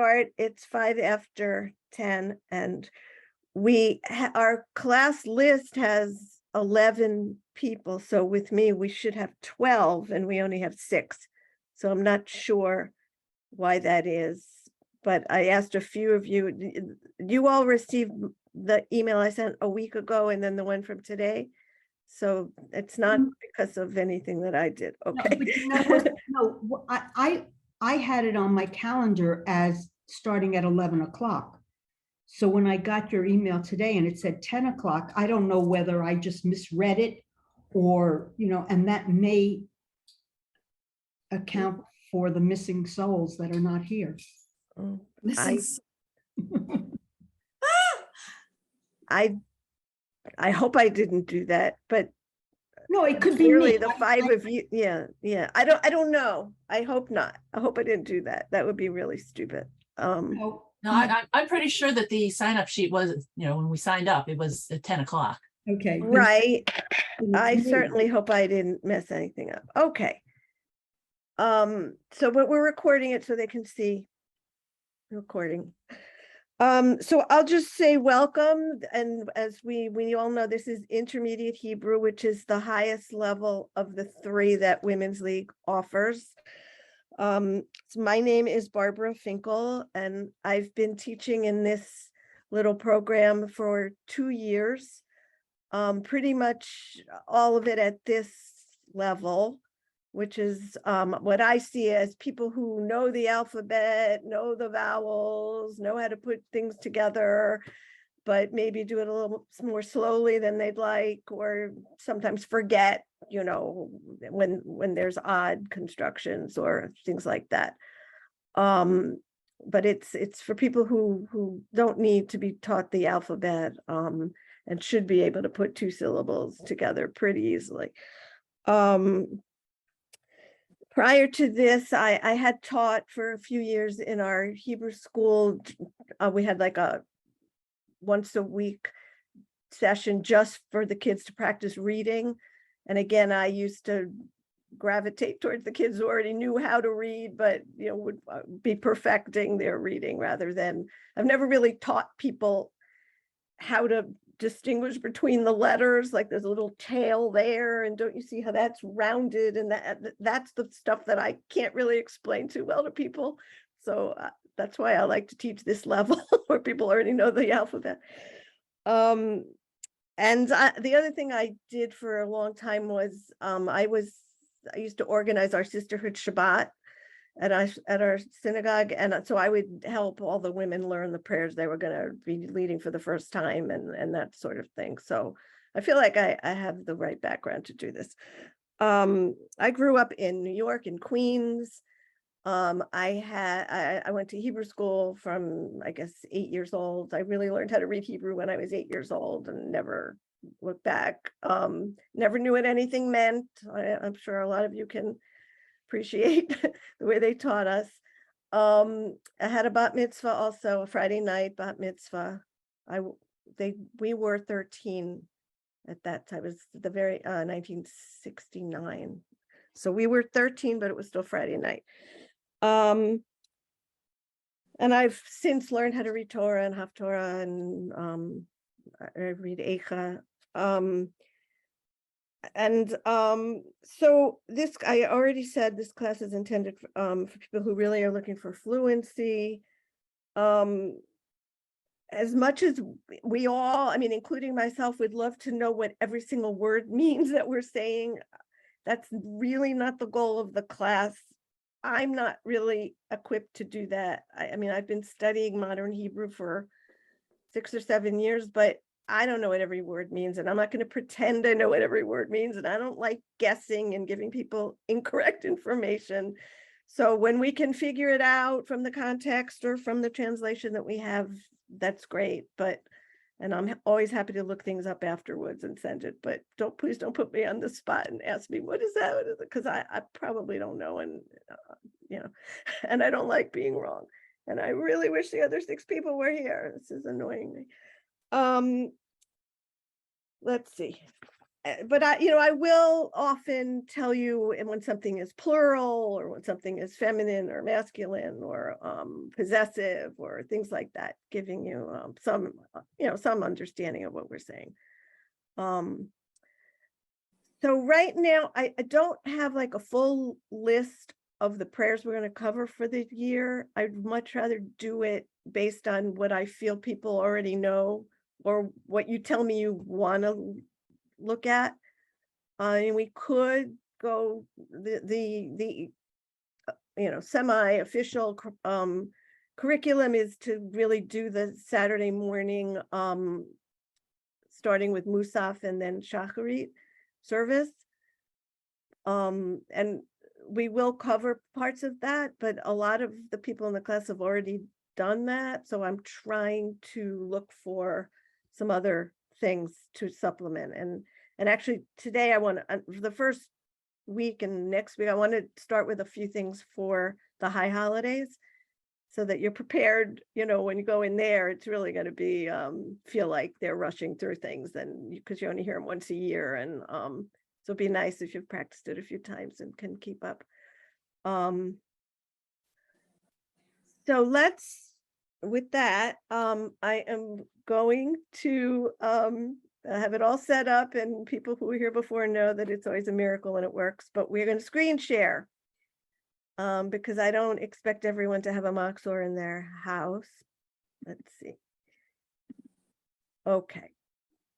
start. It's 5 after 10, and our class list has 11 people. So with me, we should have 12, and we only have 6. So I'm not sure why that is. But I asked a few of you. You all received the email I sent a week ago, and then the one from today. So it's not because of anything that I did. No, Okay. but you know what? No, I had it on my calendar as starting at 11 o'clock. So when I got your email today and it said 10 o'clock, I don't know whether I just misread it or, and that may account for the missing souls that are not here. Oh, Missing. I hope I didn't do that, but No, it could be clearly me. the 5 of you. Yeah. I don't know. I hope not. I hope I didn't do that. That would be really stupid. No, No, I'm pretty sure that the sign up sheet was, when we signed up, it was at 10 o'clock. okay. Right. I Me. certainly hope I didn't mess anything up. Okay. So but we're recording it so they can see recording. So I'll just say welcome, and as we all know, this is intermediate Hebrew, which is the highest level of the 3 that Women's League offers. So my name is Barbara Finkel, and I've been teaching in this little program for 2 years, pretty much all of it at this level, which is what I see as people who know the alphabet, know the vowels, know how to put things together, but maybe do it a little more slowly than they'd like, or sometimes forget, when there's odd constructions or things like that. But it's for people who don't need to be taught the alphabet, and should be able to put 2 syllables together pretty easily. Prior to this, I had taught for a few years in our Hebrew school. We had like a once a week session just for the kids to practice reading. And again, I used to gravitate towards the kids who already knew how to read, but would be perfecting their reading rather than, I've never really taught people how to distinguish between the letters, like there's a little tail there, and don't you see how that's rounded, and that's the stuff that I can't really explain too well to people. So that's why I like to teach this level where people already know the alphabet. And the other thing I did for a long time was I used to organize our sisterhood Shabbat at our synagogue, and so I would help all the women learn the prayers they were going to be leading for the first time, and that sort of thing. So I feel like I have the right background to do this. I grew up in New York, in Queens. I went to Hebrew school from, I guess, 8 years old. I really learned how to read Hebrew when I was 8 years old and never looked back. Never knew what anything meant. I'm sure a lot of you can appreciate the way they taught us. I had a bat mitzvah also, a Friday night bat mitzvah. We were 13 at that time. It was the very 1969. So we were 13, but it was still Friday night. And I've since learned how to read Torah and Haftorah, and I read Eicha. So this, I already said, this class is intended for people who really are looking for fluency. As much as we all, including myself, would love to know what every single word means that we're saying, that's really not the goal of the class. I'm not really equipped to do that. I've been studying modern Hebrew for 6 or 7 years, but I don't know what every word means, and I'm not going to pretend I know what every word means, and I don't like guessing and giving people incorrect information. So when we can figure it out from the context or from the translation that we have, that's great. And I'm always happy to look things up afterwards and send it, but please don't put me on the spot and ask me, what is that? Because I probably don't know, and and I don't like being wrong. And I really wish the other 6 people were here. This is annoying me. Let's see. but I will often tell you when something is plural or when something is feminine or masculine or possessive or things like that, giving you some understanding of what we're saying. So right now, I don't have like a full list of the prayers we're going to cover for the year. I'd much rather do it based on what I feel people already know or what you tell me you want to look at. And we could go the semi-official curriculum is to really do the Saturday morning starting with Musaf and then Shacharit service. And we will cover parts of that, but a lot of the people in the class have already done that. So I'm trying to look for some other things to supplement. And actually today I want to, for the first week and next week, I want to start with a few things for the high holidays so that you're prepared, when you go in there, it's really going to be, feel like they're rushing through things and because you only hear them once a year. And so it'd be nice if you've practiced it a few times and can keep up. So with that, I am going to have it all set up, and people who were here before know that it's always a miracle when it works, but we're going to screen share because I don't expect everyone to have a Machzor in their house. Let's see. Okay.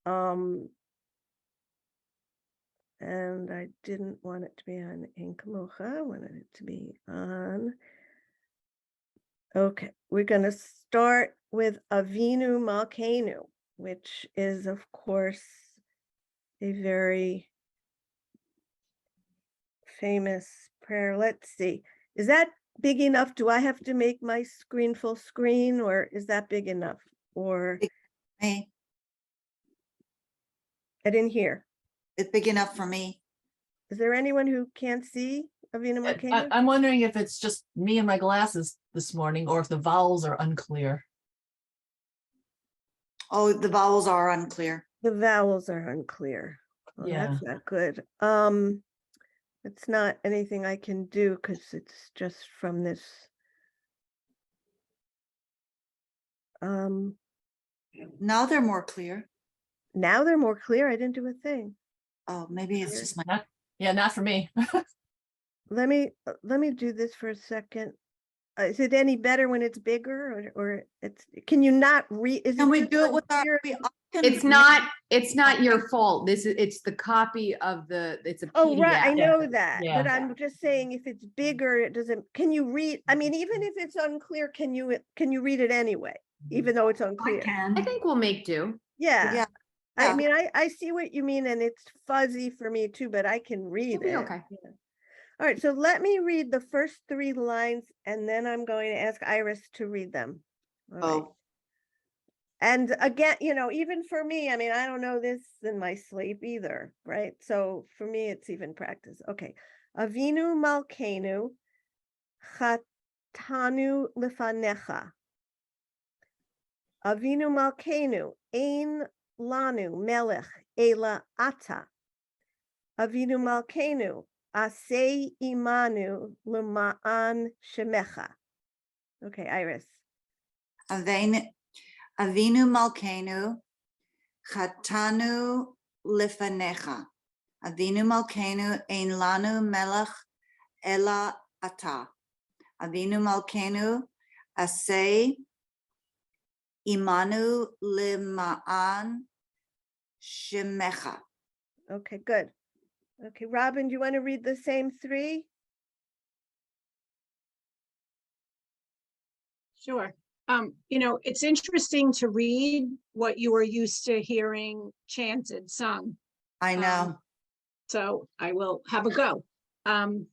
And I didn't want it to be on Ein Kamocha. I wanted it to be on. Okay, we're going to start with Avinu Malkeinu, which is, of course, a very famous prayer. Let's see. Is that big enough? Do I have to make my screen full screen, or is that big enough? Or Me, I didn't hear. it's big enough for me. Is there anyone who can't see Avinu Malkeinu? I'm wondering if it's just me and my glasses this morning, or if the vowels are unclear. Oh, the vowels are unclear. The vowels are unclear. Well, Yeah. that's not good. It's not anything I can do because it's just from this. Now they're more clear. Now they're more clear. I didn't do a thing. Oh, maybe it's just my, Not for me. Let me do this for a second. Is it any better when it's bigger or it's, can you not read? can we do it with our? It's not your fault. It's the copy of it's a PDF. Oh, right, I Yeah. know that, but Yeah. I'm just saying if it's bigger, it doesn't, can you read? I mean, even if it's unclear, can you read it anyway, even though it's I unclear? can. I think we'll make do. Yeah. Yeah. I Yeah. mean, I see what you mean, and it's fuzzy for me too, but I can read It'll be it. okay. Yeah. All right, so let me read the first 3 lines, and then I'm going to ask Iris to read them. All right. Oh, And again, even for me, I mean, I don't know this in my sleep either, right? So for me, it's even practice. Okay. Avinu Malkeinu, Chatanu Lifanecha. Avinu Malkeinu, Ein Lanu Melech Ela Ata. Avinu Malkeinu, Asei Imanu L'Ma'an Shemecha. Okay, Iris. Avinu Malkeinu, Chatanu Lifanecha. Avinu Malkeinu, Ein Lanu Melech Ela Ata. Avinu Malkeinu, Asei Imanu L'Ma'an Shemecha. Okay, good. Okay, Robin, do you want to read the same 3? Sure. It's interesting to read what you were used to hearing chanted, sung. I know. So I will have a go. Alvinu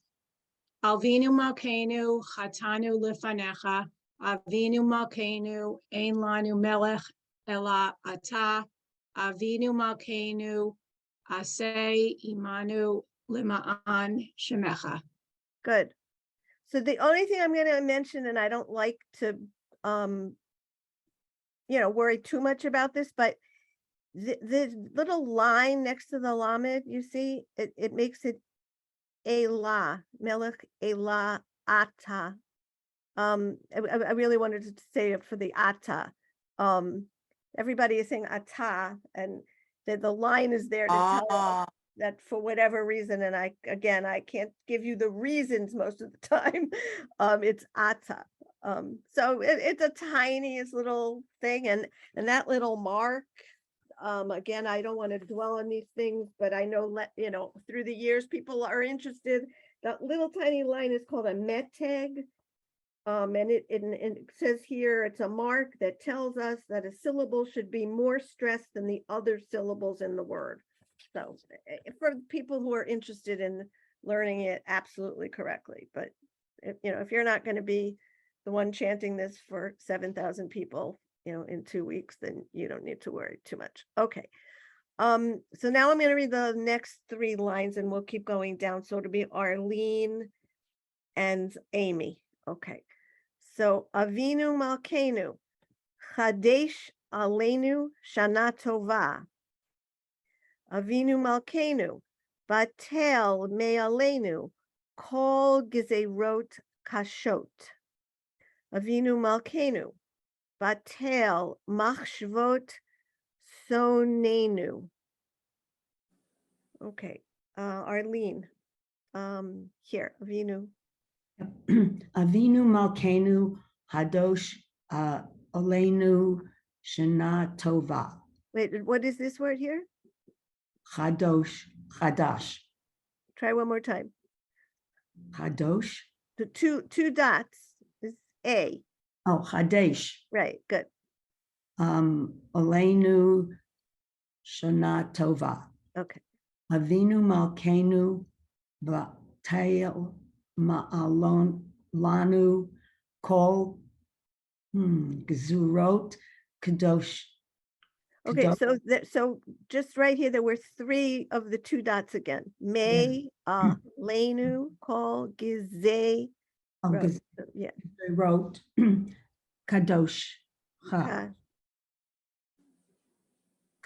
Malkeinu, Chatanu Lifanecha, Avinu Malkeinu, Ein Lanu Melech Ela Ata, Avinu Malkeinu, Asei Imanu L'Ma'an Shemecha. Good. So the only thing I'm going to mention, and I don't like to, worry too much about this, but the little line next to the lamed, you see, it makes it Elah, Melech Elah Ata. I really wanted to say it for the Ata. Everybody is saying Ata, and the line is there to tell us Ah, that for whatever reason, and I can't give you the reasons most of the time. It's Ata. So it's a tiniest little thing, and that little mark. Again, I don't want to dwell on these things, but I know, through the years, people are interested. That little tiny line is called a meteg. And it says here, it's a mark that tells us that a syllable should be more stressed than the other syllables in the word. So for people who are interested in learning it absolutely correctly, but if you're not going to be the one chanting this for 7,000 people, in 2 weeks, then you don't need to worry too much. Okay. So now I'm going to read the next 3 lines and we'll keep going down. So it'll be Arlene and Amy. Okay. So Avinu Malkeinu, Chadesh Aleinu Shana Tova. Avinu Malkeinu, Batel Me'aleinu, Kol Gezerot Kashot. Avinu Malkeinu, Batel Machshvot Sonenu. Okay, Arlene, here, Avinu. Avinu Malkeinu Hadosh Olenu Shana Tova. Wait, what is this word here? Hadosh, Hadash, Try one more time. Hadosh. The two dots is A, Oh, Hadesh. right, good. Olenu Shana Tova. Okay, Avinu Malkeinu Batel Ma'alon Lanu Kol Gezurot Kadosh. okay, Kadosh. so just right here, there were 3 of the 2 dots again. May, Lenu, Kol, Gizeh. Oh, Yeah. Gezurot Kadosh.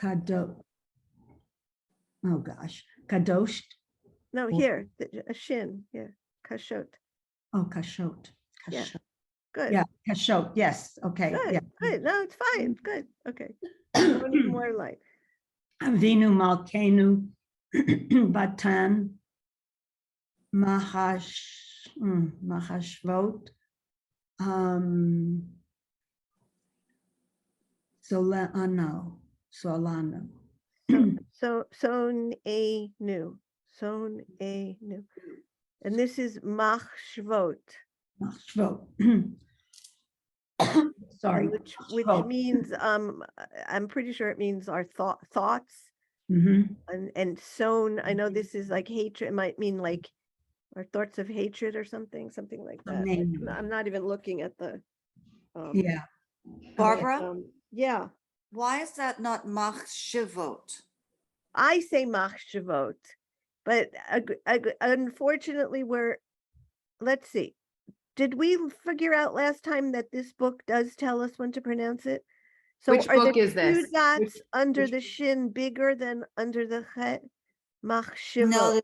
Kadosh. Oh gosh, Kadosh. No, here, a shin, yeah, Kashot. Oh, Kashot. Yeah. Kashot. Good. Yeah, Kashot. Yes. Okay. Good, Yeah. good. No, it's fine. Good. Okay. One more line. Avinu Malkeinu Batan Mahashvot Solano. So son a new. And this is machshvot. Mahashvot. and Sorry. which Machshvot. means I'm pretty sure it means our thoughts. Mhm. And son, I know this is like hatred, it might mean like our thoughts of hatred or something like that. Amen. I'm not even looking at the Yeah. Barbara, yeah. why is that not machshivot? I say machshavot, but unfortunately let's see. Did we figure out last time that this book does tell us when to pronounce it? So Which are book the is 2 this? dots under which the shin bigger than under the chet? No, Machshavot.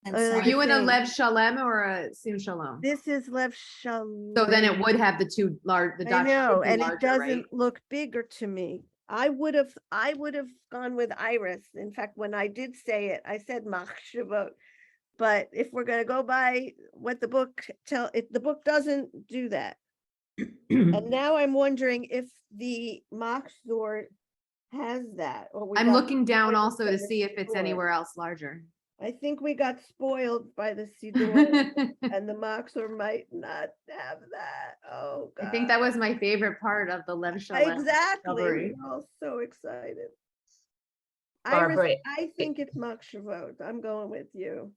Are the you in a same. Lev Shalem or a Sim Shalom? This is Lev Shalom. So then it would have the 2 large, the I dots should know, be and it larger, doesn't right? look bigger to me. I would have gone with Iris. In fact, when I did say it, I said machshavot. But if we're gonna go by what the book the book doesn't do that. And now I'm wondering if the machzor has that, or we I'm got looking down spoiled also by to the see if it's Siddur. anywhere else larger. I think we got spoiled by the Siddur, and the machzor might not have that. Oh, I God. think that was my favorite part of the Lev Shalem. Exactly. discovery. We're all so excited. Barbara, Iris, I think it's machshavot. I'm going with you.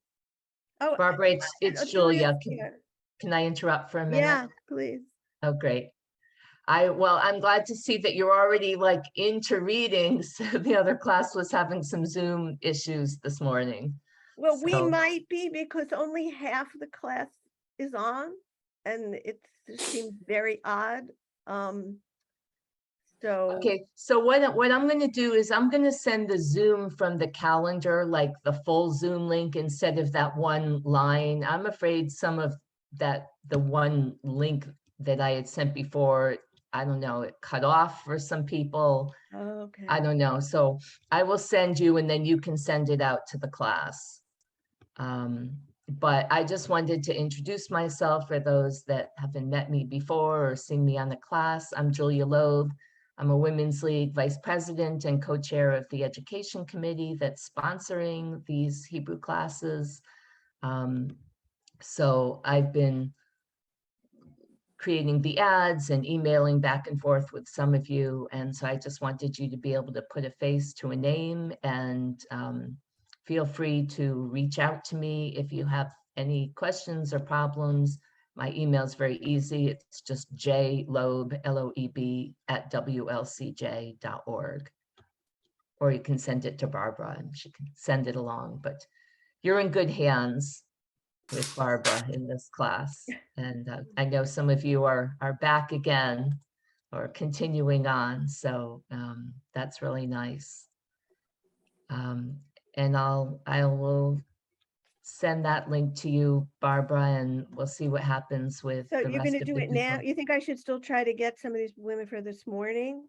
Oh, Barbara, it's Julia. here. Can I interrupt for a minute? Yeah, please. Oh, great. Well, I'm glad to see that you're already like into reading. So the other class was having some Zoom issues this morning. Well, we So- might be because only half the class is on, and it seems very odd. So. Okay, so what I'm gonna do is I'm gonna send the Zoom from the calendar, like the full Zoom link instead of that one line. I'm afraid some of the one link that I had sent before, I don't know, it cut off for some people. Okay. I don't know. So I will send you and then you can send it out to the class. But I just wanted to introduce myself for those that haven't met me before or seen me on the class. I'm Julia Loeb. I'm a Women's League Vice President and co-chair of the Education Committee that's sponsoring these Hebrew classes. So I've been creating the ads and emailing back and forth with some of you. And so I just wanted you to be able to put a face to a name, and feel free to reach out to me if you have any questions or problems. My email is very easy. It's just jloeb, L-O-E-B, @wlcj.org. Or you can send it to Barbara and she can send it along. But you're in good hands with Barbara in this class. And I know some of you are back again or continuing on. So that's really nice. And I will send that link to you, Barbara, and we'll see what happens with So the you're rest gonna of do the it now? people. You think I should still try to get some of these women for this morning?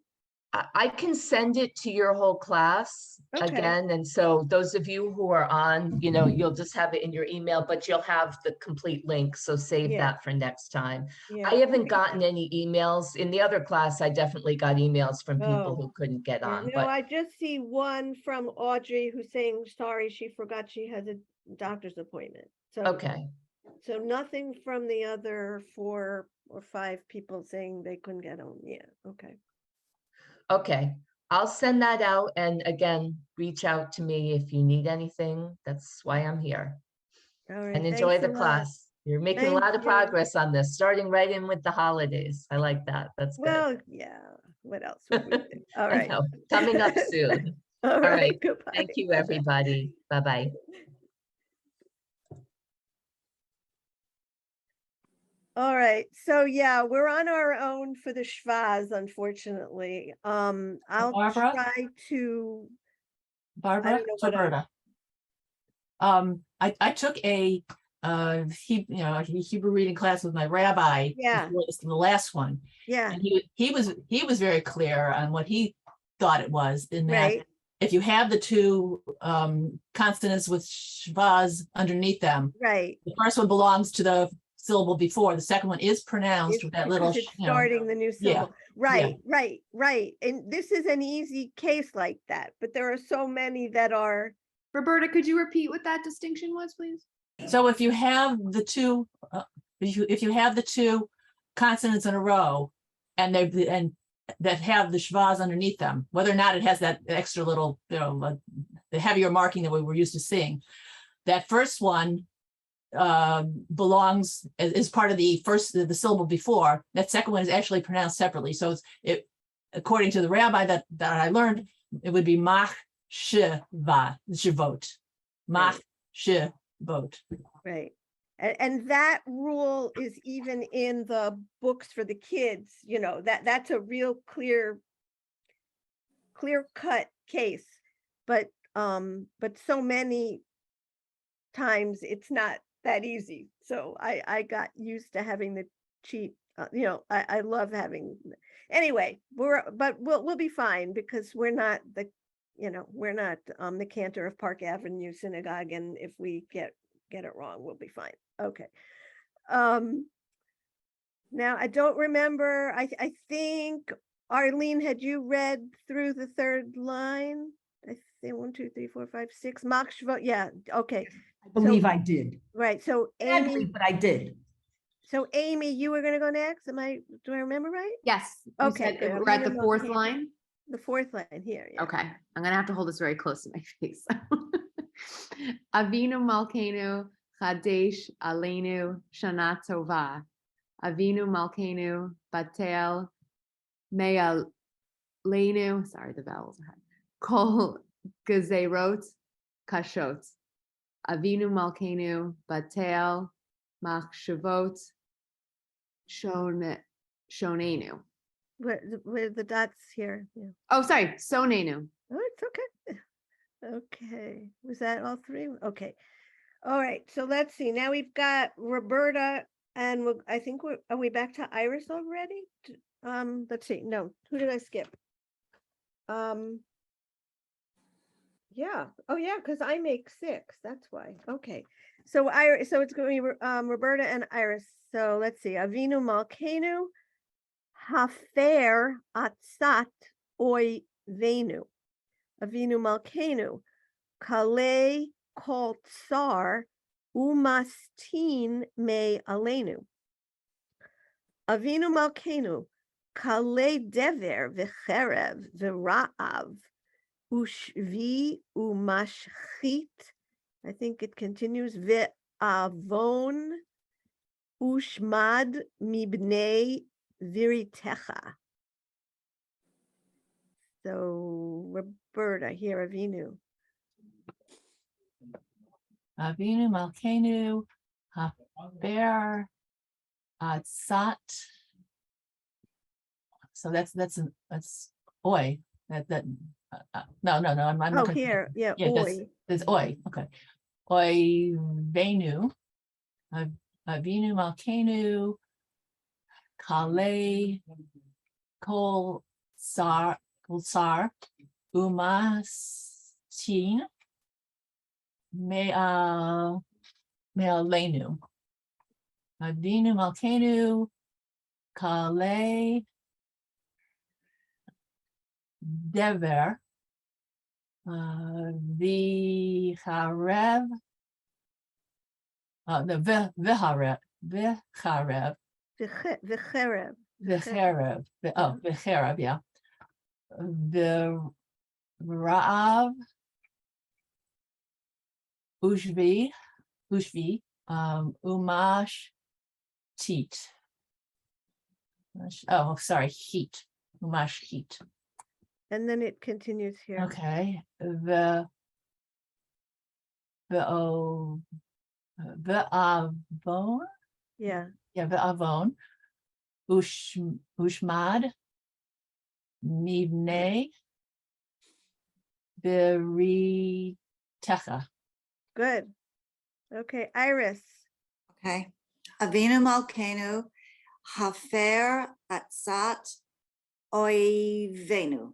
I can send it to your whole class Okay. again. And so those of you who are on, you'll just have it in your email, but you'll have the complete link. So save Yeah. that for next time. Yeah. I haven't okay. gotten any emails. In the other class, I definitely got emails from people Oh, who couldn't get Yeah, on, no, but I just see one from Audrey who's saying, sorry, she forgot she has a doctor's appointment. So, okay. so nothing from the other 4 or 5 people saying they couldn't get on. Yeah, okay. Okay, I'll send that out, and again, reach out to me if you need anything. That's why I'm here. All right. And enjoy Thanks the a lot. class. You're making a Thank lot of you. progress on this, starting right in with the holidays. I like that. That's good. Well, yeah. What else would we do? All I right. know, coming up soon. All All right. right, Goodbye. thank you, Bye-bye. everybody. Bye-bye. All right, so yeah, we're on our own for the schvaz, unfortunately. I'll Barbara? try to, Barbara, know what I- Roberta. I took a Hebrew reading class with my rabbi. Yeah. before the last one. yeah, And he was very clear on what he thought it was, in that right, if you have the two consonants with shvaz underneath them, right. the first one belongs to the syllable before, the second one is pronounced It's with that because little, it's starting the new yeah, syllable. Right, right. And this is an easy case like that, but there are so many that are, Roberta, could you repeat what that distinction was, please? So if you have the two, if you have the two consonants in a row, and that have the schvaz underneath them, whether or not it has that extra little, the heavier marking that we were used to seeing, that first one belongs is part of the syllable before. That second one is actually pronounced separately. So it according to the rabbi that I learned, it would be mach shivot, mach shivot. right. And that rule is even in the books for the kids, that's a real clear cut case. But so many times it's not that easy. So I got used to having the cheat, I love having, anyway, we'll be fine, because we're not the cantor of Park Avenue Synagogue, and if we get it wrong, we'll be fine. Okay. Now I don't remember, I think Arlene, had you read through the third line? I think 1, 2, 3, 4, 5, 6 mock shvot. Yeah, okay. I believe I did. Right, so Badly, Amy, but I did. you were gonna go next. Do I remember right? Yes. you Okay, said good. We're at the Avinu fourth Malkeinu. line. The 4th line here, yeah. Okay, I'm gonna have to hold this very close to my face. Avinu Malkeinu Chadesh Aleinu Shana Tova. Avinu Malkeinu Batel Me'aleinu. Sorry, the vowels are hard. Kol Gezerot Kashot. Avinu Malkeinu Batel Machshavot Shonenu. where the dots here? Yeah. Oh, sorry, Sonenu. Oh, it's okay. Okay, was that all three? Okay. All right, so let's see. Now we've got Roberta and I think are we back to Iris already? Let's see. No, who did I skip? Yeah. Oh, yeah, because I make 6. That's why. Okay. So so it's going to be Roberta and Iris. So let's see. Avinu Malkenu Hafer Atzat Oy Venu. Avinu Malkenu Kale Kol Tsar Umastin Me Alenu. Avinu Malkenu Kale Dever V'cherev V'ra'av Ushvi Umashchit. I think it continues Ve'avon Ushmad Mibnei Viritecha. So Roberta, here Avinu. Avinu Malkenu, Haber, Atzat. So that's Oi. No, I'm Oh, looking. here, yeah, Yeah, Oy. there's Oi, okay. Oi Venu, Avinu Malkenu, Kale, Kol Sar, Umastin, Me'alenu. Avinu Malkenu, Kale, Dever, Vicharev, the Vicharev, V'cherev. Vicharev, yeah. The Ra'av, Ushvi, Umash, Tit. Oh, sorry, heat, Umash heat. And then it continues here. Okay, Avon, Yeah, yeah, Avon, Ushmad, Mibnei, Viritecha. good. Okay, Iris. Okay. Avinu Malkenu, Hafer Atzat Oivenu.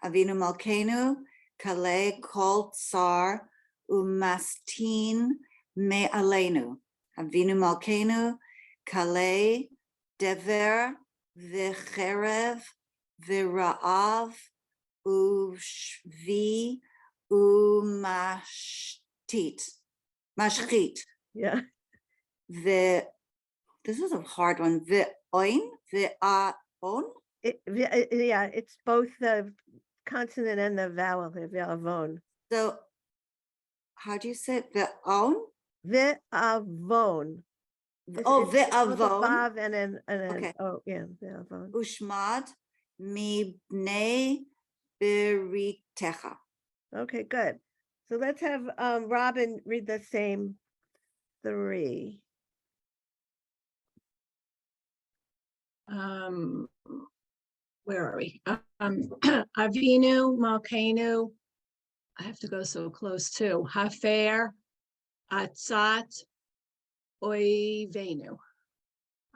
Avinu Malkenu, Kale Kol Tsar Umastin Me Alenu. Avinu Malkenu, Kale Dever V'cherev V'ra'av Ushvi Mashchit. Yeah, This is a hard one. Ve'oin, ve'aon. yeah, it's both the consonant and the vowel here, Ve'avon. So how do you say it? Ve'on? Ve'avon. Oh, It's both a ve'avon. vav and an, Okay. oh, yeah, Ve'avon. Ushmad mibnei beritecha. Okay, good. So let's have Robin read the same 3. Where are we? Avinu Malkenu. I have to go so close too. Hafer Atzat Oivenu.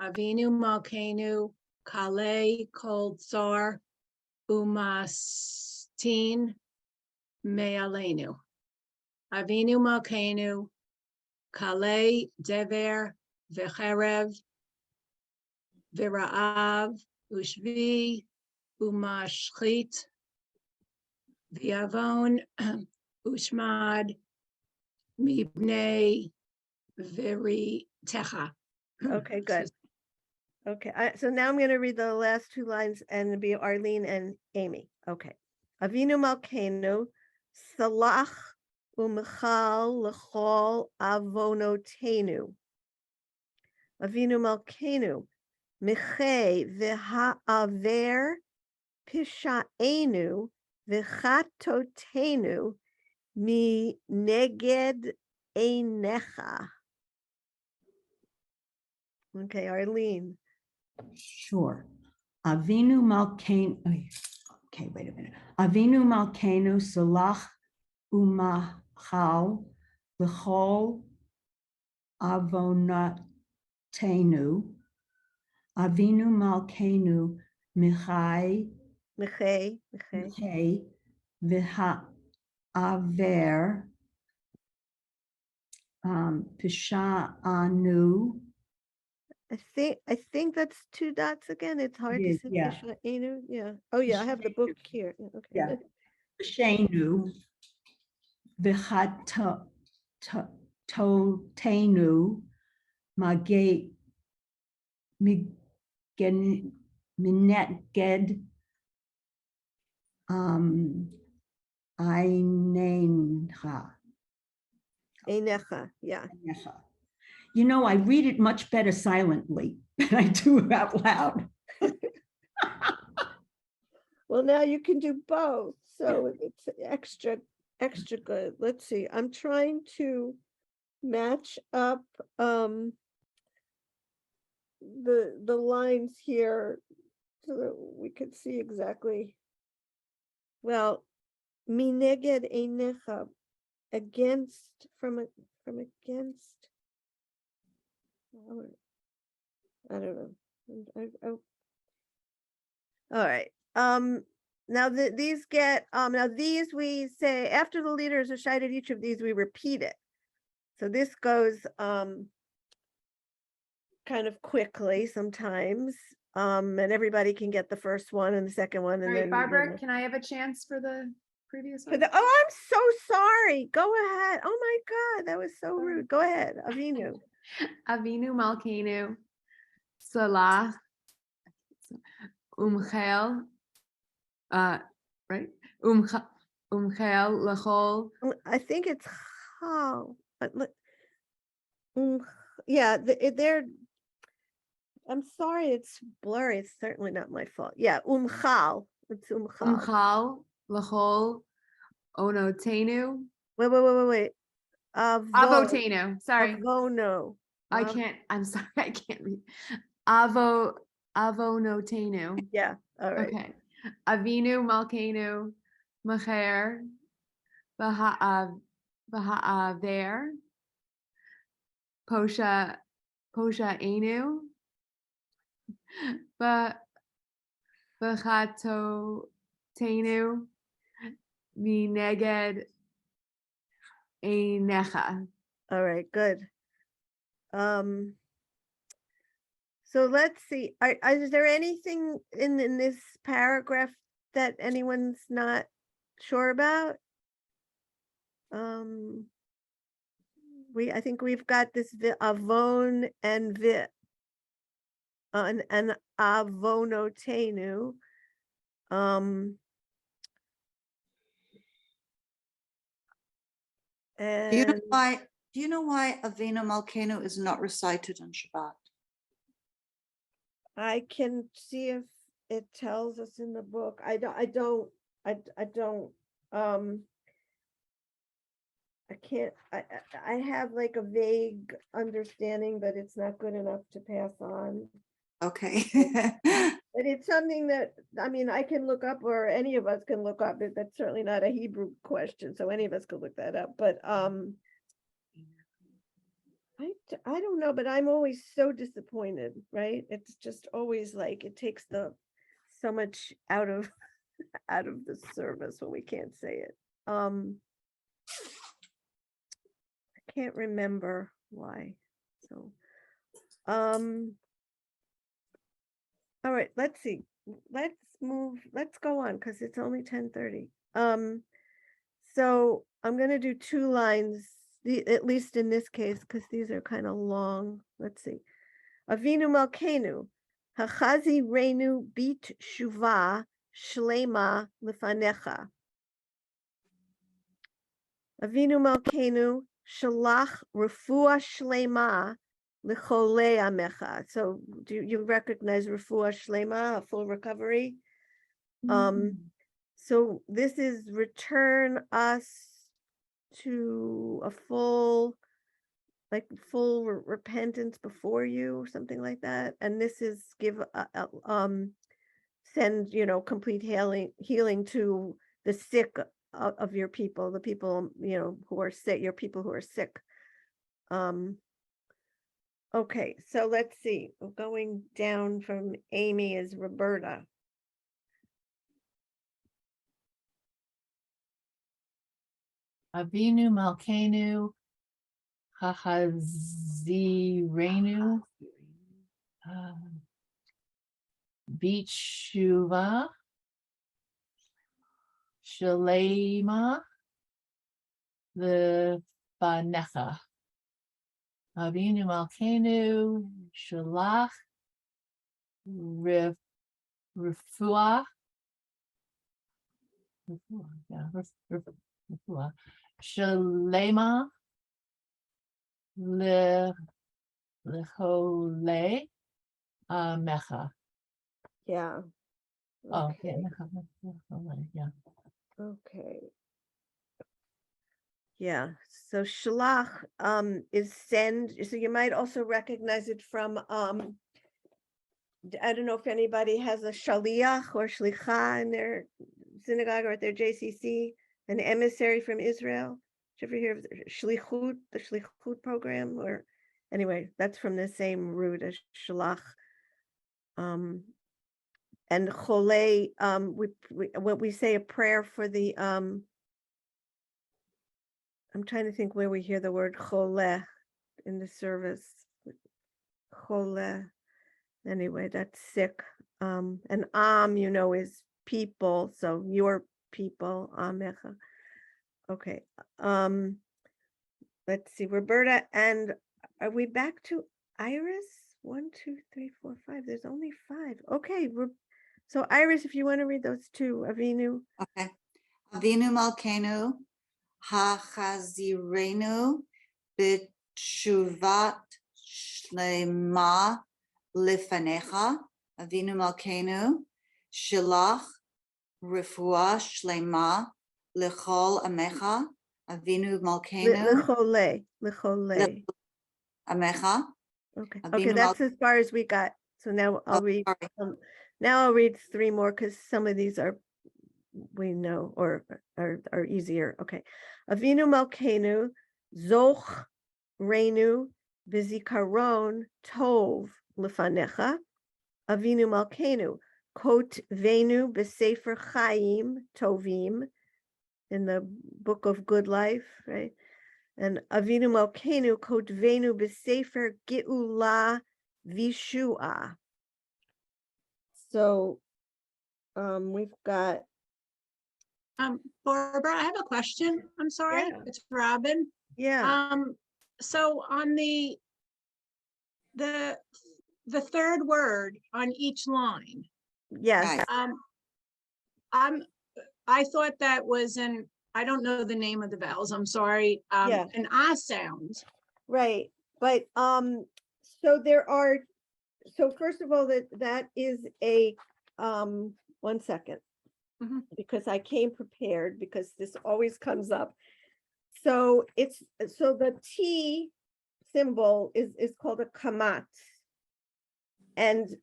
Avinu Malkenu, Kale Kol Tsar Umastin Me'alenu. Avinu Malkenu, Kale Dever V'cherev V'ra'av Ushvi Umashchit V'avon Ushmad Mibnei Viritecha. Okay, good. Okay, so now I'm going to read the last 2 lines and it'll be Arlene and Amy. Okay. Avinu Malkenu, Salach Umchal L'chol Avonotenu. Avinu Malkenu, Michei V'ha'aver Pishaenu V'chatotenu Mi Neged Einecha. Okay, Arlene. Sure. Avinu Malkeinu, okay, wait a minute. Avinu Malkeinu Salach Umachal L'chol Avonatenu. Avinu Malkeinu Michai Mechei. Michei V'ha'aver Pisha'anu. I think that's two dots again. It's hard to is, say. yeah. Pisha'enu, yeah. Oh, yeah, I have the book here. Yeah, okay. Yeah. Shenu, Totenu, Mage, Minetged, Einenha. Einecha, yeah. You know, I read it much better silently than I do out loud. Well, now you can do both, so it's extra good. Let's see, I'm trying to match up the lines here so that we could see exactly. Well, mineged einecha, against, from against. I don't know. All right. Now these get now these we say after the leaders are cited each of these we repeat it. So this goes kind of quickly sometimes. And everybody can get the first one and the second one All and right, then Barbara, can I have a chance for the previous one? oh, I'm so sorry. Go ahead. Oh my God, that was so Sorry. rude. Go ahead, Avinu. Avinu Malkeinu, Salah, Umchel, right? Umchel Lachol. I think it's how. Yeah, they're. I'm sorry, it's blurry. It's certainly not my fault. Yeah, umchal. It's umchal. Umchal Lachol Onotenu. Wait. Avotenu. Sorry, Avono. I can't. I'm sorry, I can't read. Avonotenu. Yeah, all right. Okay. Avinu Malkeinu Macher Baha'aver Posha Enu Bachato Tenu Mineged Einecha. All right, good. So let's see. Is there anything in this paragraph that anyone's not sure about? I think we've got this avon and an avonotenu. Do you know And why, Avinu Malkeinu is not recited on Shabbat? I can see if it tells us in the book. I can't, I have like a vague understanding, but it's not good enough to pass on. Okay. But it's something that, I mean, I can look up, or any of us can look up. That's certainly not a Hebrew question, so any of us could look that up. But I don't know, but I'm always so disappointed, right? It's just always like it takes so much out of the service when we can't say it. I can't remember why. So all right, let's see. Let's go on because it's only 10:30. So I'm gonna do two lines, at least in this case, because these are kind of long. Let's see. Avinu Malkeinu, Hachazi Reinu Bit Shuva Shlema Lefanecha. Avinu Malkeinu Shalach Refuah Shlema Lecholei Amecha. So do you recognize Refuah Shlema, a full recovery? So this is return us to a full repentance before you, or something like that. And this is give send, complete healing to the sick of your people, the people, who are sick, your people who are sick. Okay, so let's see, going down from Amy is Roberta. Avinu Malkeinu Hahazirenu Bitshuva Shalema Lefanecha. Avinu Malkeinu Shalach Refuah. Refuah. Shalema Lechole Mecha. Yeah. Oh, yeah, Okay. Mechole, yeah. Okay. Yeah, so shalach is send, so you might also recognize it from I don't know if anybody has a shaliach or shlicha in their synagogue or at their JCC, an emissary from Israel. Did you ever hear of the shlichut, the shlichut program? Or anyway, that's from the same root as shalach. And chole, when we say a prayer for the I'm trying to think where we hear the word chole in the service. Chole. Anyway, that's sick. And is people. So your people, amecha. Okay. Let's see, Roberta, and are we back to Iris? 1, 2, 3, 4, 5. There's only 5. Okay. So Iris, if you want to read those two, Avinu. Okay. Avinu Malkeinu, Hachazirenu, B'tshuvat Shlema Lifanecha. Avinu Malkeinu, Shalach Refuah Shlema Lechol Amecha. Avinu Malkeinu, Lechole. Amecha. Okay. Avinu Okay, that's as far as we got. So now I'll read. Now I'll read 3 more because some of these we know or are easier. Okay. Avinu Malkeinu, Zoch Reinu, Bizikaron Tov Lefanecha. Avinu Malkeinu, Kot Venu Besefer Chaim Tovim, in the book of good life, right? And Avinu Malkeinu, Kot Venu Besefer Geula Vishua. So we've got Barbara, I have a question. I'm sorry. Yeah. It's Robin. Yeah. So on the third word on each line, Yes. Right. I thought that was I don't know the name of the vowels. I'm sorry. Yeah. An ah sound. Right. But so first of all, that is a 1 second. Mhm. Because I came prepared because this always comes up. So the T symbol is called a kamat. And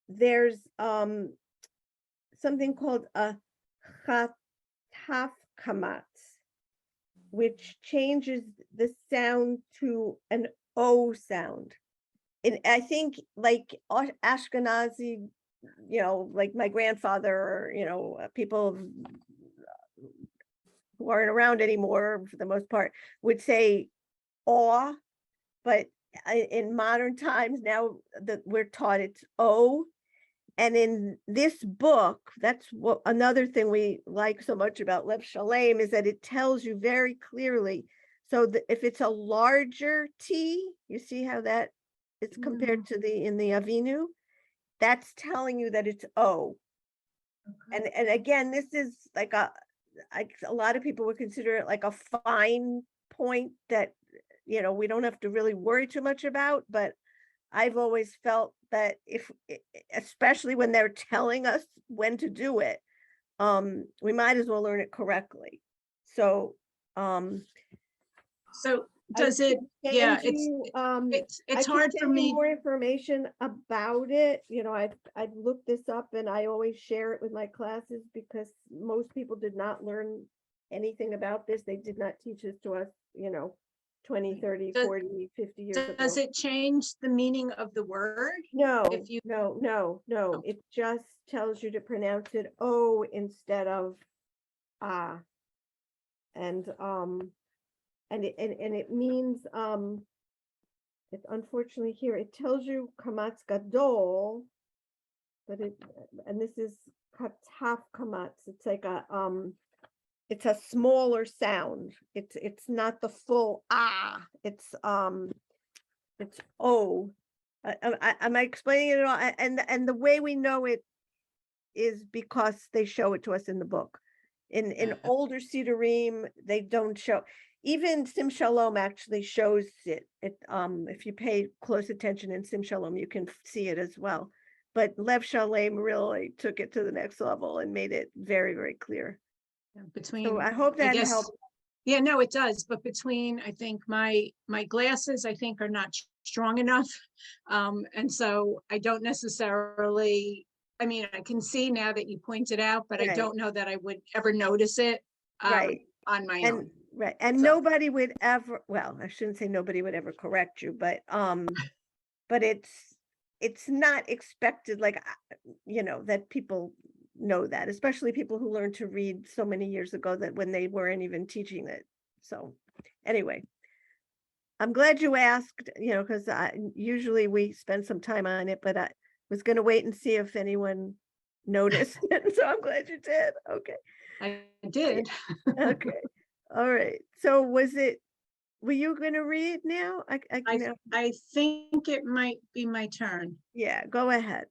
there's something called a chataf kamat, which changes the sound to an O sound. And I think like Ashkenazi, like my grandfather, or, people who aren't around anymore for the most part would say awe, but in modern times now that we're taught it's O. And in this book, that's what another thing we like so much about Lev Shalem is that it tells you very clearly. So if it's a larger T, you see how that it's compared to in the Avinu, that's telling you that it's O. And again, this is like a lot of people would consider it like a fine point that, we don't have to really worry too much about, but I've always felt that especially when they're telling us when to do it, we might as well learn it correctly. So does it, can yeah, send you, it's I hard can for send you me. more information about it. You know, I've looked this up and I always share it with my classes because most people did not learn anything about this. They did not teach this to us, you know, 20, 30, Does- 40, 50 years ago. Does it change the meaning of the word? No, if you- no. Oh. It just tells you to pronounce it O instead of ah. And it means it's unfortunately here, it tells you kamatz gadol, but and this is kataf kamatz. It's like it's a smaller sound. It's not the full ah, it's O. Am I explaining it all? And the way we know it is because they show it to us in the book. In older Sidurim, they don't show. Even Sim Shalom actually shows it. If you pay close attention in Sim Shalom, you can see it as well. But Lev Shalem really took it to the next level and made it very, very clear. Between, So I hope that guess- helps. Yeah, no, it does. But between, I think my glasses, I think are not strong enough. And so I don't necessarily, I mean, I can see now that you pointed out, but I Right. don't know that I would ever notice it Right. on my And own. right, and So- nobody would ever, well, I shouldn't say nobody would ever correct you, but it's not expected, like, you know, that people know that, especially people who learned to read so many years ago that when they weren't even teaching it. So anyway, I'm glad you asked, you know, because usually we spend some time on it, but I was going to wait and see if anyone noticed it. So I'm glad you did. Okay. I did. Okay. All right. So were you going to read now? No. I think it might be my turn. Yeah, go ahead.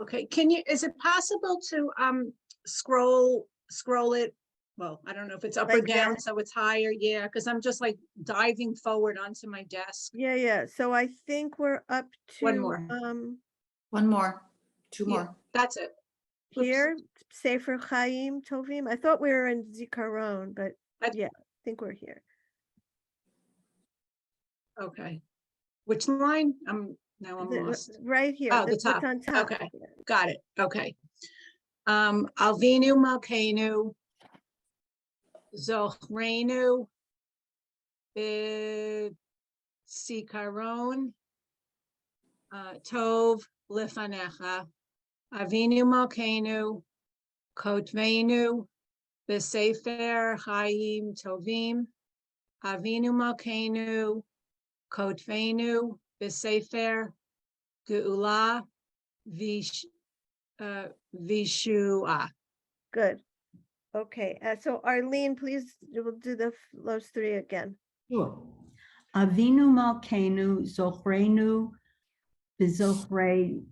Okay, is it possible to scroll it? Well, I don't know if it's up or Like down, that? so it's higher, yeah, because I'm just like diving forward onto my desk. Yeah, yeah. So I think we're up to One more. One more, two Yeah. more. That's it. Oops. here, Sefer Chaim Tovim. I thought we were in Zikaron, but I- yeah, I think we're here. Okay. Which line? Now I'm lost. Right here. Oh, the what's top. on top. Okay. Yeah. Got it. Okay. Alvinu Malkeinu, Zochreinu, Sikaron, Tov Lifanecha, Avinu Malkeinu, Kotvenu, Besefer Chaim Tovim, Avinu Malkeinu, Kotvenu, Besefer Geula, Vishua. Good. Okay. So Arlene, please, we'll do those three again. Sure. Avinu Malkeinu, Zochrenu, Bezochrei,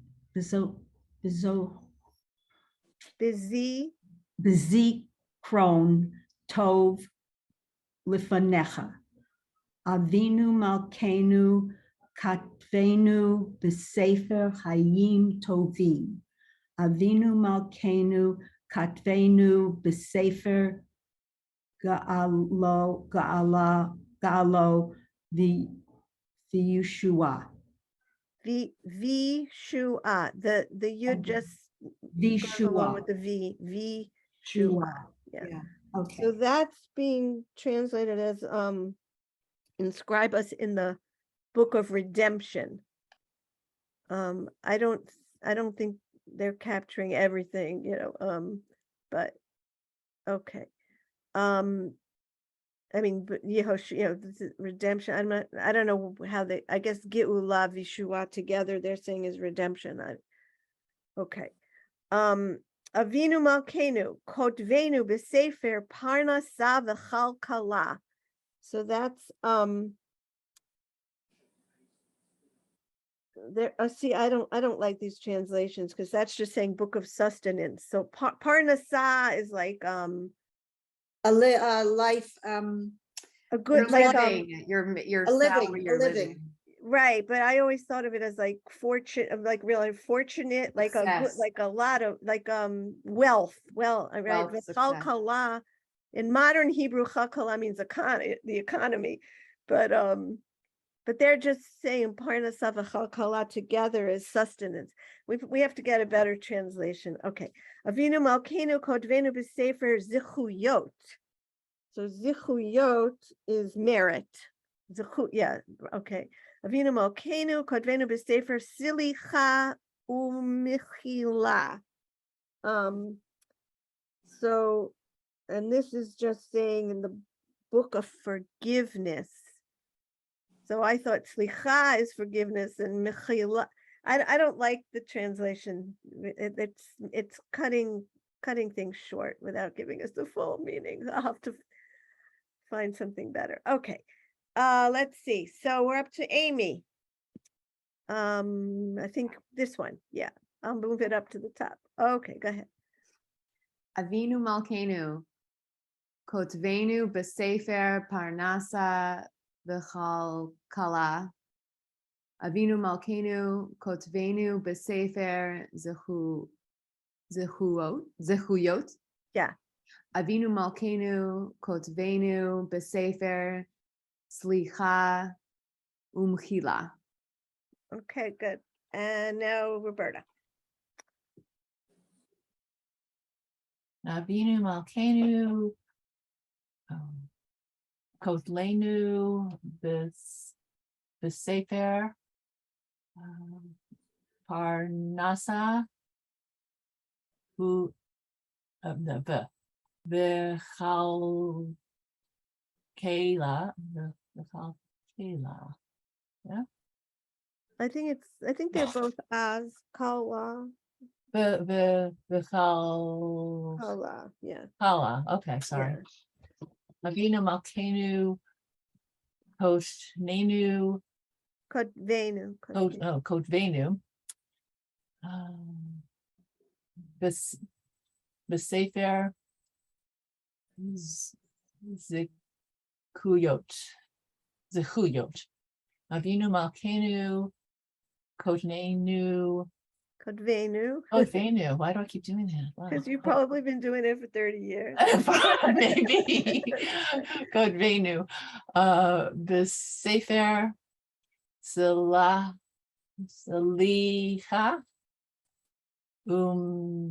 Busy. Bezikron, Tov, Lifanecha. Avinu Malkeinu, Katvenu, Besefer Hayim Tovim. Avinu Malkeinu, Katvenu, Besefer Gaalo, Yeshua. Vishua. The yud just goes along with the V. Shua. Yeah. Yeah, So okay. that's being translated as inscribe us in the book of redemption. I don't think they're capturing everything, you know, but okay. I mean, but Yehosh, you know, this is redemption. I don't know how I guess Geula Vishua together they're saying is redemption. Okay. Avinu Malkeinu, Kotvenu B'Sefer Parnasa V'Chalkala. So that's there. See, I don't like these translations because that's just saying book of sustenance. So Parnasa is like A life, a good You're like living, your a living, salary, a you're living. living. right, but I always thought of it as like fortune, like really fortunate, like a good, Success. like a lot of like wealth. Well, right, Wealth, success. V'Chalkala In modern Hebrew, Chalkala means the economy, but they're just saying Parnasah v'Chalkala together as sustenance. We have to get a better translation. Okay. Avinu Malkeinu Kodvenu b'Sefer Zichuyot. So Zichuyot is merit. Yeah, okay. Avinu Malkeinu Kodvenu b'Sefer Silicha u'Mechila. So, and this is just saying in the book of forgiveness. So I thought slicha is forgiveness and mechila. I don't like the translation. It's cutting things short without giving us the full meaning. I'll have to find something better. Okay. Let's see. So we're up to Amy. I think this one. Yeah. I'll move it up to the top. Okay, go ahead. Avinu Malkeinu, Kotvenu B'Sefer Parnasa V'Chal Kala. Avinu Malkeinu, Kotvenu B'Sefer Zechuyot. Yeah. Avinu Malkeinu, Kotvenu B'Sefer Slicha Umchila. Okay, good. And now Roberta. Avinu Malkeinu, Kotlenu, B'Sefer, Parnasa, V'Chal Kela, V'Chal Kela. Yeah. I think they're both as kala. V'Chal Kala, yeah. Kala. Okay, sorry. Avinu Malkeinu, Kotnenu, Kodvenu. Kotvenu. B'Sefer Zechuyot. Avinu Malkeinu, Kotnenu. Kodvenu. Kotvenu. Why do I keep doing that? Wow. Because you've probably been doing it for 30 years. Maybe. Kotvenu. B'Sefer Salicha. Umechila.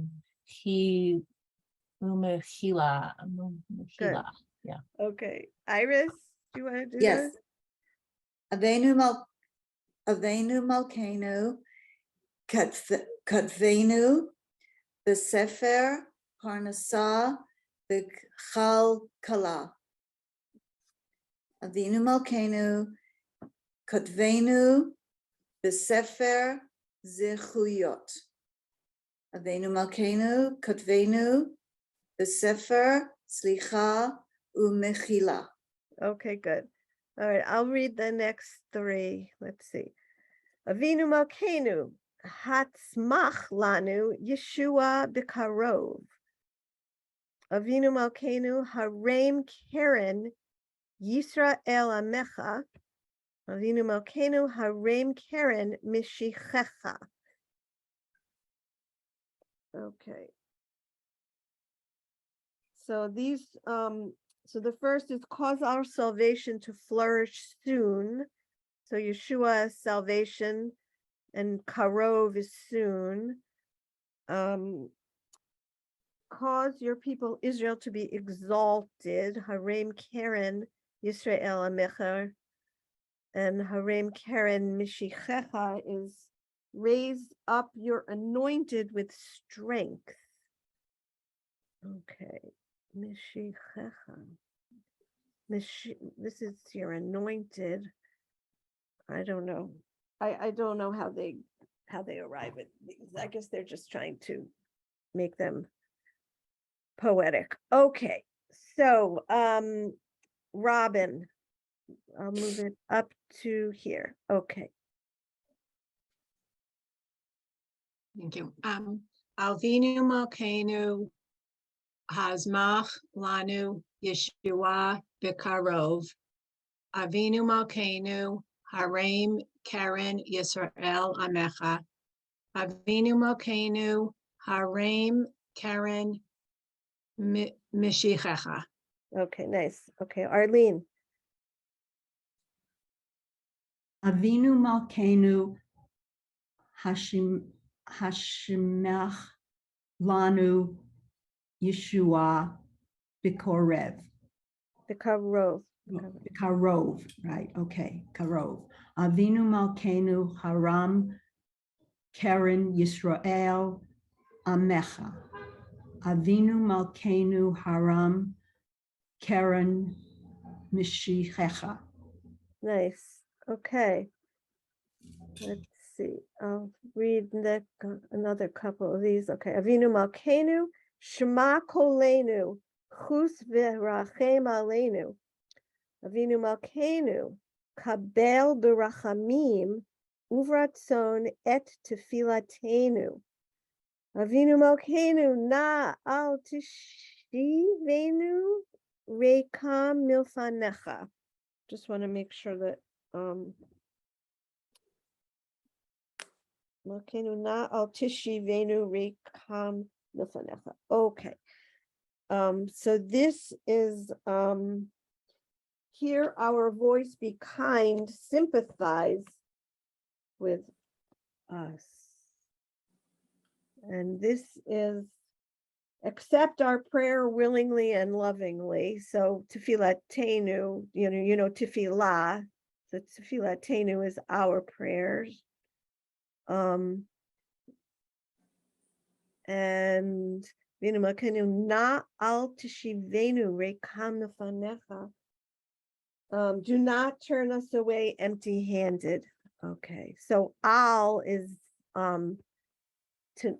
Good. Yeah. Okay. Iris, do you want to do Yes. this? Avenu Malkeinu, Katvenu, B'Sefer Parnasah V'Chal Kala. Avinu Malkeinu, Katvenu, B'Sefer Zechuyot. Avenu Malkeinu, Katvenu, B'Sefer Slicha U'Mechila. Okay, good. All right, I'll read the next three. Let's see. Avinu Malkeinu, Hatzmach Lanu, Yeshua B'Karov. Avinu Malkeinu, Harem Keren, Yisrael Amecha. Avinu Malkeinu, Harem Keren, Mishichecha. Okay. So these, so the first is cause our salvation to flourish soon. So Yeshua is salvation and Karov is soon. Cause your people Israel to be exalted. Harem Keren Yisrael Amecha. And Harem Keren Mishichecha is raise up your anointed with strength. Okay. Mishichecha. This is your anointed. I don't know. I don't know how they arrive at these. I guess they're just trying to make them poetic. Okay. So Robin, I'll move it up to here. Okay. Thank you. Avinu Malkeinu, Hazmach Lanu, Yeshua B'Karov. Avinu Malkeinu, Harem Keren Yisrael Amecha. Avinu Malkeinu, Harem Keren Mishichecha. Okay, nice. Okay, Arlene. Avinu Malkeinu Hashimach Lanu Yeshua Bikorev. The Karov. Karov, right, okay, Karov. Avinu Malkeinu Haram Karen Yisrael Amecha. Avinu Malkeinu Haram Karen Mishichecha. Nice. Okay. Let's see. I'll read another couple of these. Okay. Avinu Malkeinu, Shema Kolenu, Chus v'rachem Aleinu. Avinu Malkeinu, Kabel b'rachamim, Uvratzon et tefilatenu. Avinu Malkeinu, Na al tishivenu rekam milfanecha. Just want to make sure that Malkeinu na al tishivenu rekam milfanecha. Okay. So this is hear our voice, be kind, sympathize with us. And this is accept our prayer willingly and lovingly. So tefilatenu, you know, tefillah. So tefilatenu is our prayers. And Vinu Malkeinu na al tishivenu rekam lefanecha. Do not turn us away empty-handed. Okay, so al is to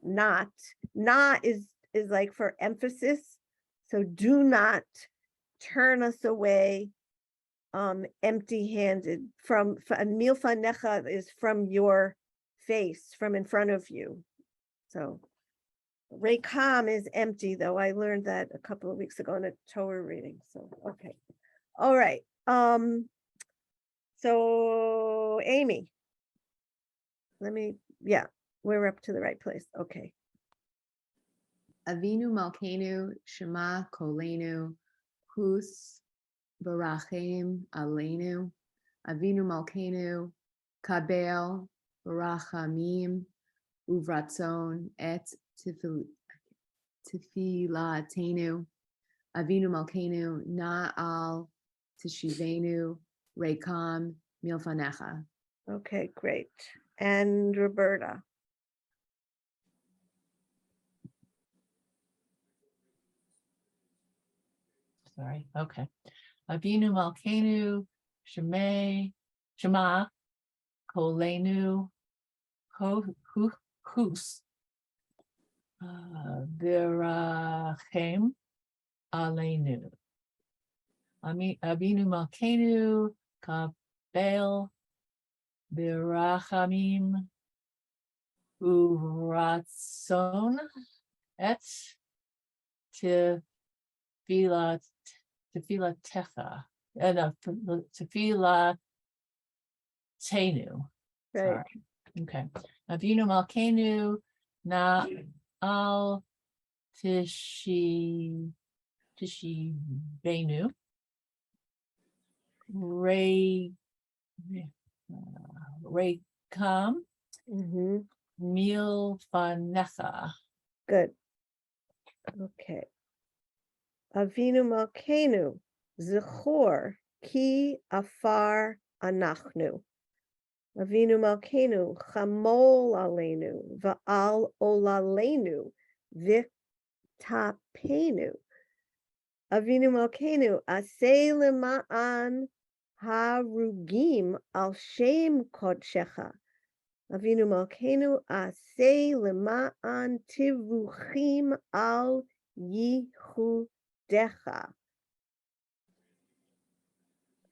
not. Na is like for emphasis. So do not turn us away empty-handed. From milfanecha is from your face, from in front of you. So rekam is empty, though. I learned that a couple of weeks ago in a Torah reading. So okay, all right. So Amy, we're up to the right place. Okay. Avinu Malkeinu, Shema Kolenu, Hus Barachem Aleinu. Avinu Malkeinu, Kabel Barachamim, Uvratzon et Tefilatenu. Avinu Malkeinu, Na al Tishivenu, Rekam Milfanecha. Okay, great. And Roberta. Sorry, okay. Avinu Malkeinu, Shema, Kolenu, Hus, Virachem Aleinu. Avinu Malkeinu, Kabel, Virachamim, Uvratzon, et Tefilatecha, Tefilatenu. Right. Sorry. Okay. Avinu Malkeinu na al tishivenu rekam Mm-hmm. milfanecha. Good. Okay. Avinu Malkeinu, Zechor ki afar anachnu. Avinu Malkeinu, Chamol aleinu, Va'al olalenu, V'tapenu. Avinu Malkeinu, Aseh lema'an harugim al shem kodshecha. Avinu Malkeinu, Aseh lema'an tivuchim al yichudecha.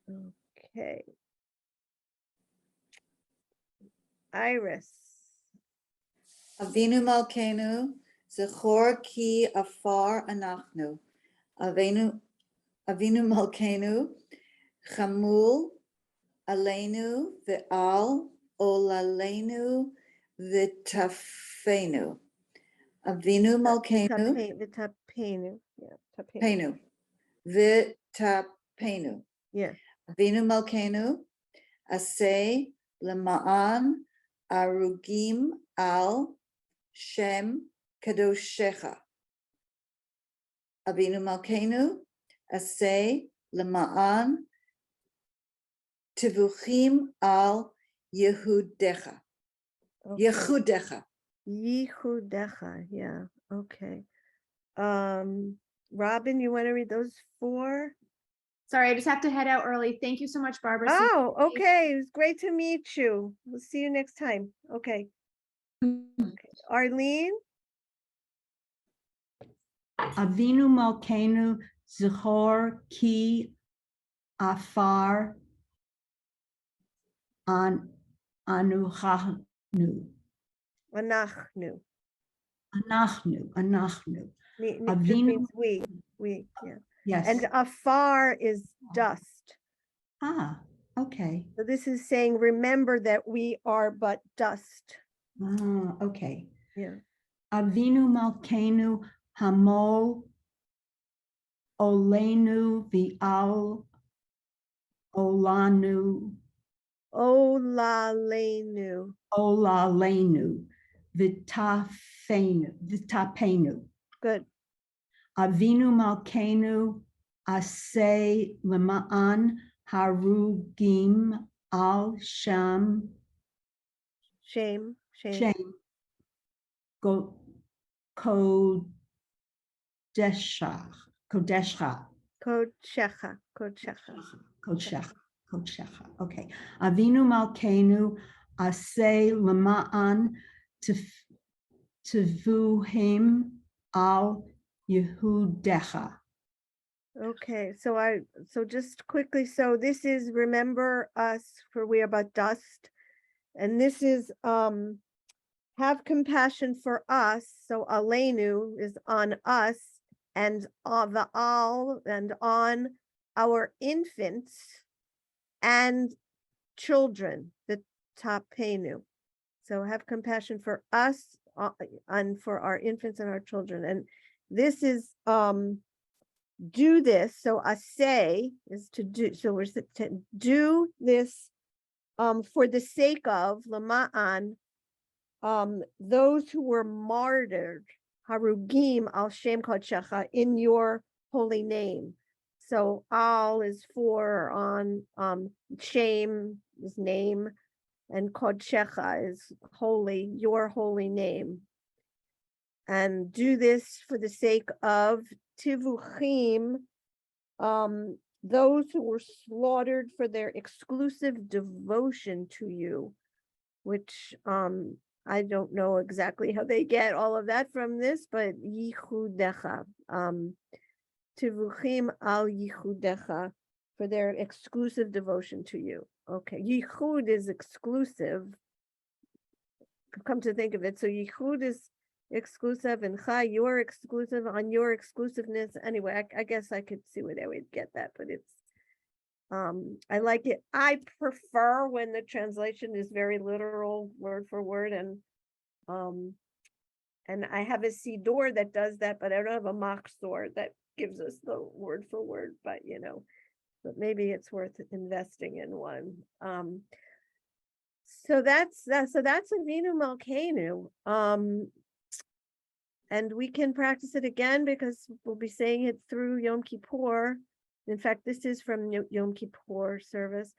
Okay. Iris. Avinu Malkeinu, Zechor ki afar anachnu. Avinu Malkeinu, Chamul Aleinu ve'al olalenu v'tafenu. Avinu Malkeinu, V'tapenu. Yeah, tapenu. Penu. v'tapenu. Yeah. Avinu Malkeinu, aseh lema'an arugim al Shem Kadoshecha. Avinu Malkeinu, aseh lema'an tivuchim al Yehudecha. Okay. Yehudecha. Yichudecha, yeah, okay. Robin, you want to read those 4? Sorry, I just have to head out early. Thank you so much, Barbara. See you Oh, next week. okay, it was great to meet you. We'll see you next time. Okay. Okay. Arlene? Avinu Malkeinu Zechor Ki Afar An Anuchanu. Anachnu. Anachnu. Just Avinu, means we, yeah. yes. And afar is dust. Ah, okay. So this is saying, remember that we are but dust. Ah, okay. Yeah. Avinu Malkeinu Hamol Olenu Vial Olanu Olalenu. Olalenu Vitapenu. Good. Avinu Malkeinu Aseh Lema'an Harugim Al Sham Shame. Shem Go Kodesha Kodesha Kodshecha. Kodesha. Okay. Avinu Malkeinu Aseh Lema'an Tevuhim Al Yehudecha. Okay, so just quickly, so this is remember us, for we are but dust. And this is have compassion for us. So Aleinu is on us, and the al and on our infants and children, the tapenu. So have compassion for us and for our infants and our children. And this is do this. So asay is to do. So we're to do this for the sake of lama'an, those who were martyred, harugim al shem kodshecha, in your holy name. So al is for on, shem is name, and kodshecha is holy, your holy name. And do this for the sake of tivuchim, those who were slaughtered for their exclusive devotion to you, which I don't know exactly how they get all of that from this, but yichudecha, tivuchim al yichudecha, for their exclusive devotion to you. Okay, yichud is exclusive. Come to think of it, so yichud is exclusive, and chai, you're exclusive on your exclusiveness. Anyway, I guess I could see where they would get that, but it's I like it. I prefer when the translation is very literal, word for word, and I have a siddur that does that, but I don't have a machzor that gives us the word for word, but but maybe it's worth investing in one. So that's Avinu Malkeinu. And we can practice it again because we'll be saying it through Yom Kippur. In fact, this is from Yom Kippur service.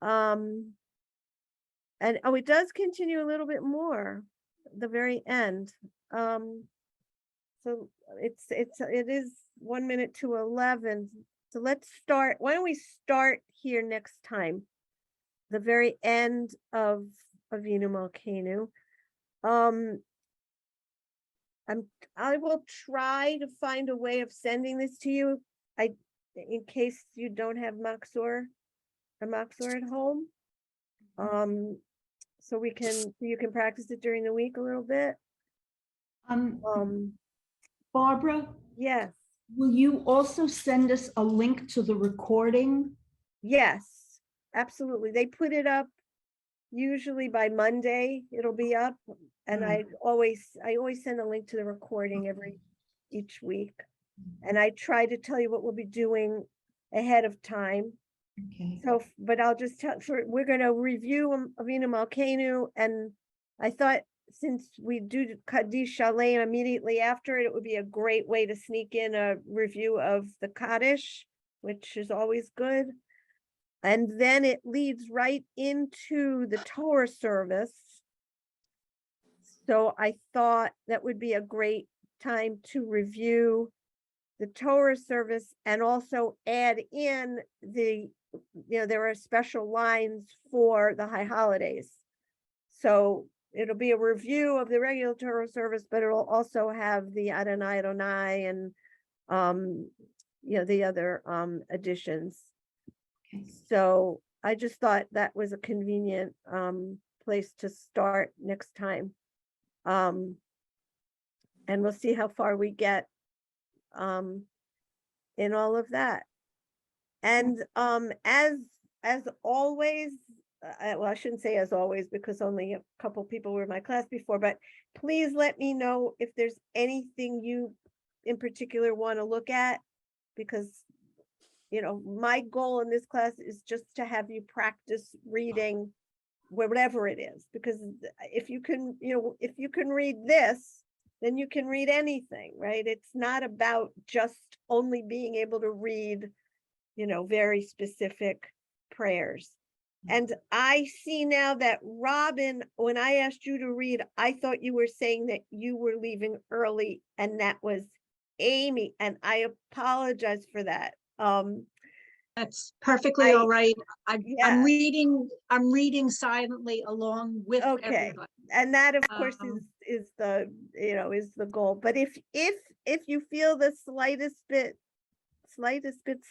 And it does continue a little bit more at the very end. So it is 1 minute to 11. So let's start. Why don't we start here next time? The very end of Avinu Malkeinu. I will try to find a way of sending this to you. In case you don't have a Machzor at home. So you can practice it during the week a little bit. Barbara, Yes, will you also send us a link to the recording? yes, absolutely. They put it up usually by Monday, it'll be up. And I always send a link to the recording each week. And I try to tell you what we'll be doing ahead of time. Okay. So, but I'll just tell, we're gonna review Avinu Malkeinu, and I thought since we do Kaddish Shalem immediately after it, it would be a great way to sneak in a review of the Kaddish, which is always good. And then it leads right into the Torah service. So I thought that would be a great time to review the Torah service and also add in the, there are special lines for the high holidays. So it'll be a review of the regular Torah service, but it'll also have the Adonai Adonai and the other additions. Okay. So I just thought that was a convenient place to start next time. And we'll see how far we get in all of that. And as always, well, I shouldn't say as always because only a couple people were in my class before, but please let me know if there's anything you in particular want to look at, because my goal in this class is just to have you practice reading whatever it is, because if you can, if you can read this, then you can read anything, right? It's not about just only being able to read, very specific prayers. And I see now that Robin, when I asked you to read, I thought you were saying that you were leaving early, and that was Amy, and I apologize for that. That's perfectly all right. Yeah. I'm reading silently along with Okay. everybody. And that of course Um, is the, is the goal. But if you feel the slightest bit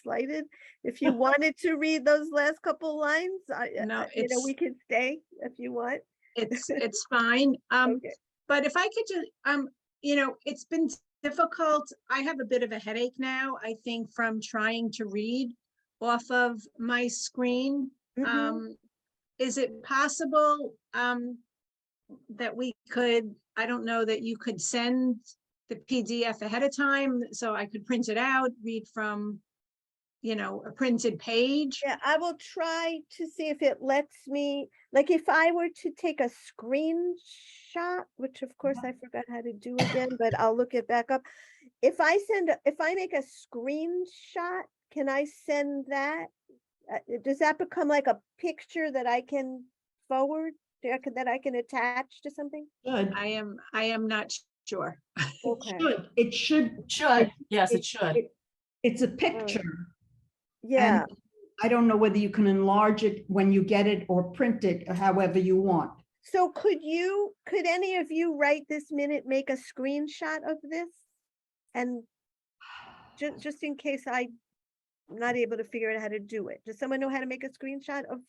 slighted, if you wanted to read those last couple lines, No, we could stay if you want. it's fine. Okay. But if I could just, it's been difficult. I have a bit of a headache now, I think, from trying to read off of my screen. Mhm. Is it possible that we could, I don't know, that you could send the PDF ahead of time so I could print it out, read from, a printed page? Yeah, I will try to see if it lets me, like if I were to take a screenshot, which of course I forgot how to do again, but I'll look it back up. If I make a screenshot, can I send that? Does that become like a picture that I can forward, that I can attach to something? Should, I am not sure. Okay. it should. Should, yes, it should. It's a picture. Yeah. And I don't know whether you can enlarge it when you get it or print it however you want. So could any of you right this minute make a screenshot of this? And just in case I'm not able to figure out how to do it. Does someone know how to make a screenshot of?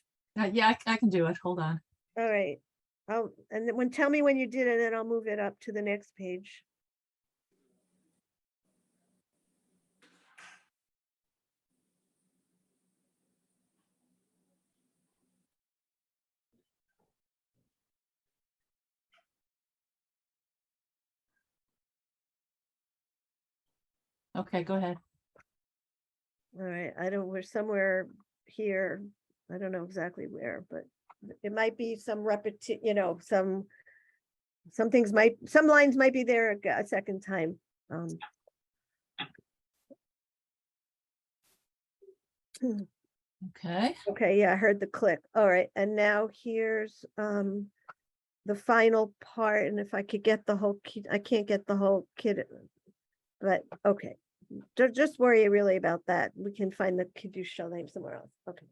Yeah, I can do it. Hold on. All right. And then tell me when you did it, and I'll move it up to the next page. Okay, go ahead. All right, we're somewhere here. I don't know exactly where, but it might be some some lines might be there a second time. Okay. Okay, yeah, I heard the click. All right, and now here's the final part, and if I could get the whole kit, I can't get the whole kit, but okay. Just worry really about that. We can find the Kiddush Shalem somewhere else. Okay.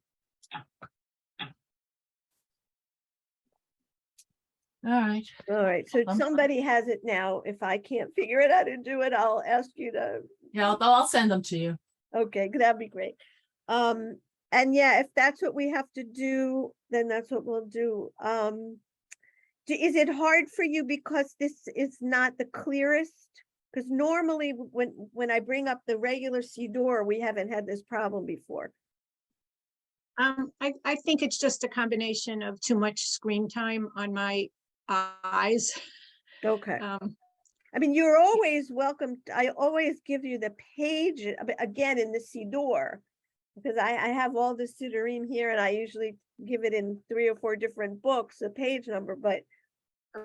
All right. All right, so Um, somebody has it now. If I can't figure it out and do it, I'll ask you to. Yeah, I'll send them to you. Okay, that'd be great. And yeah, if that's what we have to do, then that's what we'll do. Is it hard for you because this is not the clearest? Because normally when I bring up the regular Siddur, we haven't had this problem before. I think it's just a combination of too much screen time on my eyes. Okay. I mean, you're always welcome. I always give you the page again in the Siddur. Because I have all the Siddurim here and I usually give it in 3 or 4 different books, a page number, but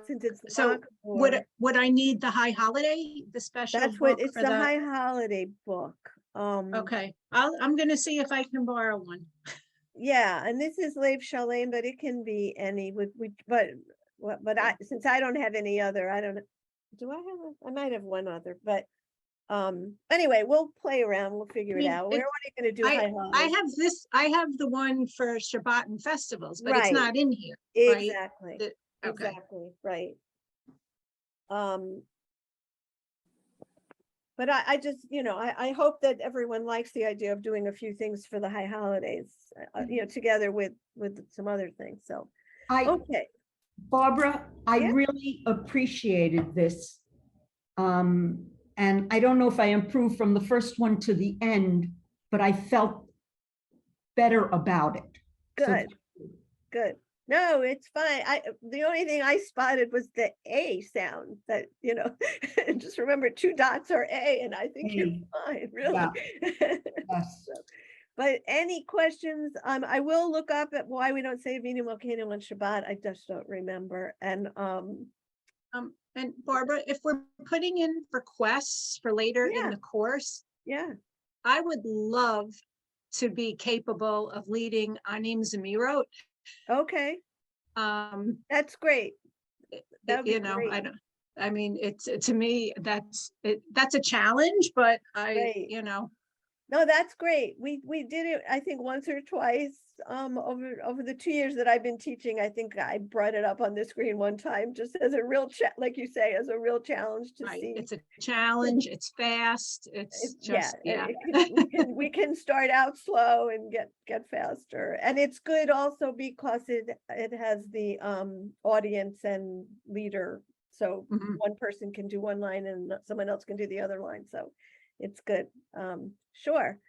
since it's the So Makor, would I need the High Holiday, the special that's what, book it's for the the? High Holiday book. Okay, I'm gonna see if I can borrow one. Yeah, and this is Lev Shalem, but it can be any but I, since I don't have any other, I don't, do I have I might have one other, but anyway, we'll play around, we'll figure it mean, out. We're it- only gonna do High Holidays. I have the one for Shabbat and festivals, but it's Right. not in here. right? Exactly, The- Okay, exactly, right. But I just, I hope that everyone likes the idea of doing a few things for the high holidays, together with some other things, so, okay. Barbara, I Yeah. really appreciated this. And I don't know if I improved from the first one to the end, but I felt better about it. So Good, good. No, it's fine. The only thing I spotted was the A sound that, just remember 2 dots are A and I think you're A, fine, really. yes. So, but any questions? I will look up at why we don't say Vinu Malkeinu on Shabbat. I just don't remember. And, and Barbara, if we're putting in requests for later in Yeah. the course, yeah, I would love to be capable of leading Anim Zemirot. okay, that's great. That would be You know, great. I mean, it's, to me, that's a challenge, but Right. No, that's great. We did it, I think, once or twice, over the 2 years that I've been teaching. I think I brought it up on the screen one time, just as a real like you say, as a real challenge to right, see. it's a challenge, it's fast, it's just, yeah. We can start out slow and get faster. And it's good also because it has the audience and leader. So Mhm. one person can do one line and someone else can do the other line. So it's good. Sure.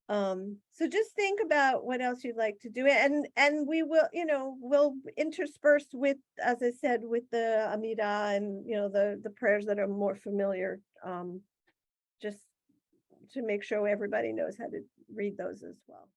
So just think about what else you'd like to do, and we will, we'll intersperse with, as I said, with the Amidah and, the prayers that are more familiar, just to make sure everybody knows how to read those as well.